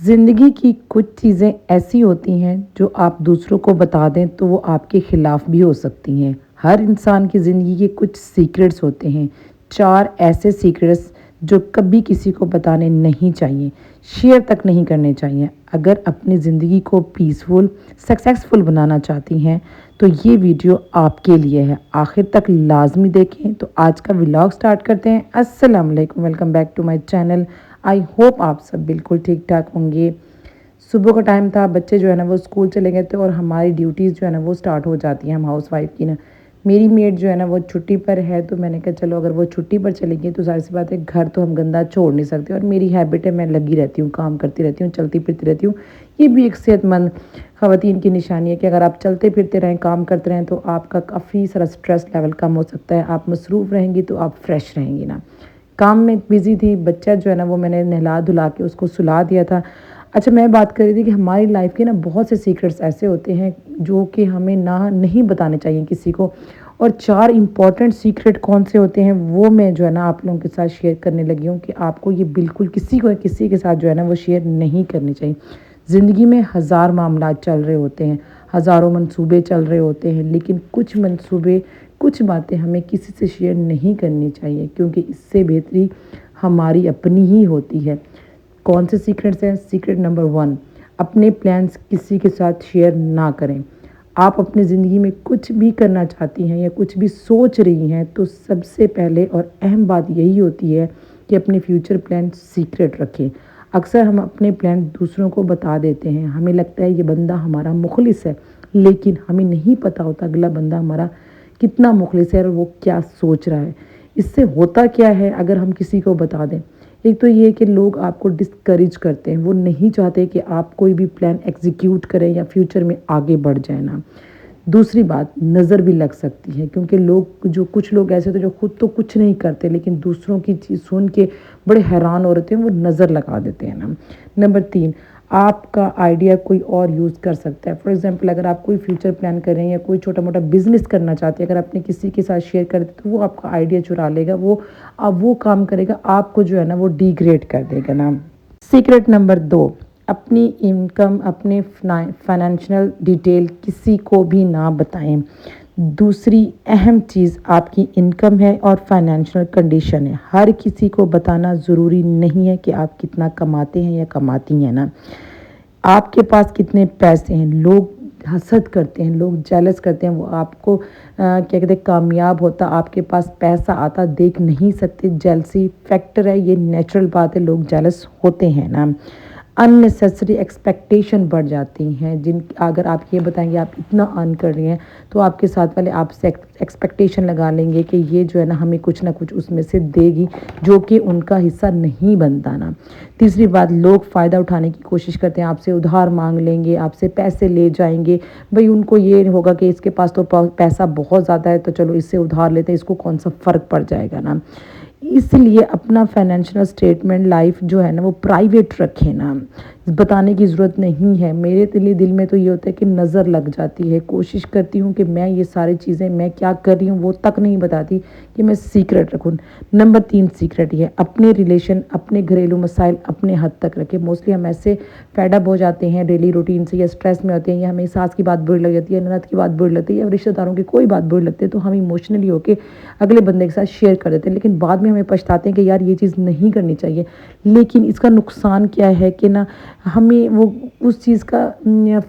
زندگی کی کچھ چیزیں ایسی ہوتی ہیں جو آپ دوسروں کو بتا دیں تو وہ آپ کے خلاف بھی ہو سکتی ہیں۔ ہر انسان کی زندگی کے کچھ سیکرٹس ہوتے ہیں، 4 ایسے سیکرٹس جو کبھی کسی کو بتانے نہیں چاہیے، شیئر تک نہیں کرنے چاہیے۔ اگر اپنی زندگی کو پیسفل، سکسیسفل بنانا چاہتی ہیں تو یہ ویڈیو آپ کے لیے ہے، آخر تک لازمی دیکھیں۔ تو آج کا ولاگ سٹارٹ کرتے ہیں۔ السلام علیکم، welcome back to my channel. I hope آپ سب بالکل ٹھیک ٹھاک ہوں گے۔ صبح کا ٹائم تھا، بچے جو ہے نا وہ اسکول چلے گئے تھے اور ہماری ڈیوٹیز جو ہے نا وہ سٹارٹ ہو جاتی ہیں ہم ہاؤس وائف کی نا۔ میری میڈ جو ہے نا وہ چھٹی پر ہے، تو میں نے کہا چلو اگر وہ چھٹی پر چلے گی تو ظاہر سی بات ہے گھر تو ہم گندا چھوڑ نہیں سکتے، اور میری ہیبٹ ہے میں لگی رہتی ہوں، کام کرتی رہتی ہوں، چلتی پھرتی رہتی ہوں۔ یہ بھی ایک صحت مند خواتین کی نشانی ہے کہ اگر آپ چلتے پھرتے رہیں، کام کرتے رہیں تو آپ کا کافی سارا سٹریس لیول کم ہو سکتا ہے۔ آپ مصروف رہیں گی تو آپ فریش رہیں گی نا۔ کام میں بزی تھی، بچہ جو ہے نا وہ میں نے نہلا دھلا کے اس کو سلا دیا تھا۔ اچھا، میں بات کر رہی تھی کہ ہماری لائف کے نا بہت سے سیکرٹس ایسے ہوتے ہیں جو کہ ہمیں نہیں بتانے چاہیے کسی کو، اور 4 امپورٹنٹ سیکرٹ کون سے ہوتے ہیں وہ میں جو ہے نا آپ لوگوں کے ساتھ شیئر کرنے لگی ہوں کہ آپ کو یہ بالکل کسی کے ساتھ جو ہے نا وہ شیئر نہیں کرنی چاہیے۔ زندگی میں ہزار معاملات چل رہے ہوتے ہیں، ہزاروں منصوبے چل رہے ہوتے ہیں، لیکن کچھ منصوبے، کچھ باتیں ہمیں کسی سے شیئر نہیں کرنی چاہیے، کیونکہ اس سے بہتری ہماری اپنی ہی ہوتی ہے۔ کون سے سیکرٹس ہیں؟ سیکرٹ نمبر 1، اپنے پلانس کسی کے ساتھ شیئر نہ کریں۔ آپ اپنی زندگی میں کچھ بھی کرنا چاہتی ہیں یا کچھ بھی سوچ رہی ہیں تو سب سے پہلے اور اہم بات یہی ہوتی ہے کہ اپنے فیوچر پلان سیکرٹ رکھیں۔ اکثر ہم اپنے پلان دوسروں کو بتا دیتے ہیں، ہمیں لگتا ہے یہ بندہ ہمارا مخلص ہے، لیکن ہمیں نہیں پتہ ہوتا اگلا بندہ ہمارا کتنا مخلص ہے اور وہ کیا سوچ رہا ہے۔ اس سے ہوتا کیا ہے اگر ہم کسی کو بتا دیں؟ ایک تو یہ کہ لوگ آپ کو ڈسکریج کرتے ہیں، وہ نہیں چاہتے کہ آپ کوئی بھی پلان ایگزیکیوٹ کریں یا فیوچر میں آگے بڑھ جائیں نا۔ دوسری بات، نظر بھی لگ سکتی ہے، کیونکہ کچھ لوگ ایسے ہوتے ہیں جو خود تو کچھ نہیں کرتے لیکن دوسروں کی چیز سن کے بڑے حیران ہو رہتے ہیں، وہ نظر لگا دیتے ہیں نا۔ نمبر 3، آپ کا آئیڈیا کوئی اور یوز کر سکتا ہے۔ فار ایگزامپل، اگر آپ کوئی فیوچر پلان کر رہے ہیں یا کوئی چھوٹا موٹا بزنس کرنا چاہتے ہیں، اگر آپ نے کسی کے ساتھ شیئر کر دیں تو وہ آپ کا آئیڈیا چرا لے گا، وہ کام کرے گا، آپ کو جو ہے نا وہ ڈی گریڈ کر دے گا نا۔ سیکرٹ نمبر 2، اپنی انکم، اپنے فائنینشیل ڈیٹیل کسی کو بھی نہ بتائیں۔ دوسری اہم چیز آپ کی انکم ہے اور فائنینشیل کنڈیشن ہے۔ ہر کسی کو بتانا ضروری نہیں ہے کہ آپ کتنا کماتے ہیں یا کماتی ہیں نا۔ آپ کے پاس کتنے پیسے ہیں، لوگ حسد کرتے ہیں، لوگ جیلس کرتے ہیں، وہ آپ کو کیا کہتے ہیں کامیاب ہوتا، آپ کے پاس پیسہ آتا دیکھ نہیں سکتے۔ جیلسی فیکٹر ہے، یہ نیچرل بات ہے، لوگ جیلس ہوتے ہیں نا۔ اننیسیسری ایکسپیکٹیشن بڑھ جاتی ہیں، اگر آپ یہ بتائیں گے آپ اتنا ارن کر رہی ہیں تو آپ کے ساتھ والے آپ سے ایکسپیکٹیشن لگا لیں گے کہ یہ جو ہے نا ہمیں کچھ نہ کچھ اس میں سے دے گی، جو کہ ان کا حصہ نہیں بنتا نا۔ تیسری بات، لوگ فائدہ اٹھانے کی کوشش کرتے ہیں، آپ سے ادھار مانگ لیں گے، آپ سے پیسے لے جائیں گے۔ بھئی ان کو یہ ہوگا کہ اس کے پاس تو پیسہ بہت زیادہ ہے تو چلو اس سے ادھار لیتے ہیں، اس کو کون سا فرق پڑ جائے گا نا۔ اس لیے اپنا فائنینشیل سٹیٹمنٹ لائف جو ہے نا وہ پرائیویٹ رکھیں نا، بتانے کی ضرورت نہیں ہے۔ میرے دل میں تو یہ ہوتا ہے کہ نظر لگ جاتی ہے، کوشش کرتی ہوں کہ میں یہ ساری چیزیں میں کیا کر رہی ہوں وہ تک نہیں بتاتی کہ میں سیکرٹ رکھوں۔ نمبر 3 سیکرٹ یہ ہے، اپنے ریلیشن، اپنے گھریلو مسائل اپنے حد تک رکھیں۔ موسٹلی ہم ایسے فیڈ اپ ہو جاتے ہیں ڈیلی روٹین سے یا اسٹریس میں ہوتے ہیں، یا ہمیں ساس کی بات بری لگ جاتی ہے، نند کی بات بری لگتی ہے، یا رشتہ داروں کی کوئی بات بری لگتی ہے تو ہم ایموشنلی ہو کے اگلے بندے کے ساتھ شیئر کر دیتے ہیں، لیکن بعد میں ہمیں پچھتاتے ہیں کہ یار یہ چیز نہیں کرنی چاہیے۔ لیکن اس کا نقصان کیا ہے کہ نا ہمیں وہ اس چیز کا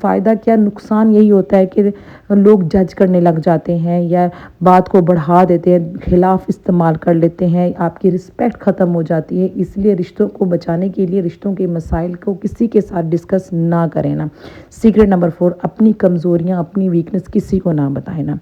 فائدہ کیا، نقصان یہی ہوتا ہے کہ لوگ جج کرنے لگ جاتے ہیں یا بات کو بڑھا دیتے ہیں، خلاف استعمال کر لیتے ہیں، آپ کی رسپیکٹ ختم ہو جاتی ہے۔ اس لیے رشتوں کو بچانے کے لیے رشتوں کے مسائل کو کسی کے ساتھ ڈسکس نہ کریں نا۔ سیکرٹ نمبر 4، اپنی کمزوریاں، اپنی ویکنس کسی کو نہ بتائیں نا۔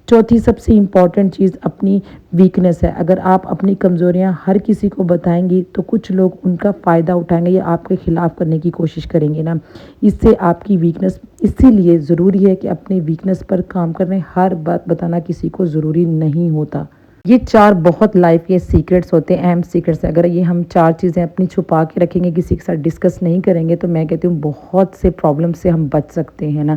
چوتھی سب سے امپورٹنٹ چیز اپنی ویکنس ہے۔ اگر آپ اپنی کمزوریاں ہر کسی کو بتائیں گی تو کچھ لوگ ان کا فائدہ اٹھائیں گے یا آپ کے خلاف کرنے کی کوشش کریں گے نا۔ اس سے آپ کی ویکنس، اسی لیے ضروری ہے کہ اپنی ویکنس پر کام کریں، ہر بات بتانا کسی کو ضروری نہیں ہوتا۔ یہ 4 بہت لائف کے سیکرٹس ہوتے ہیں، اہم سیکرٹس ہیں۔ اگر یہ ہم 4 چیزیں اپنی چھپا کے رکھیں گے، کسی کے ساتھ ڈسکس نہیں کریں گے تو میں کہتی ہوں بہت سے پرابلم سے ہم بچ سکتے ہیں نا۔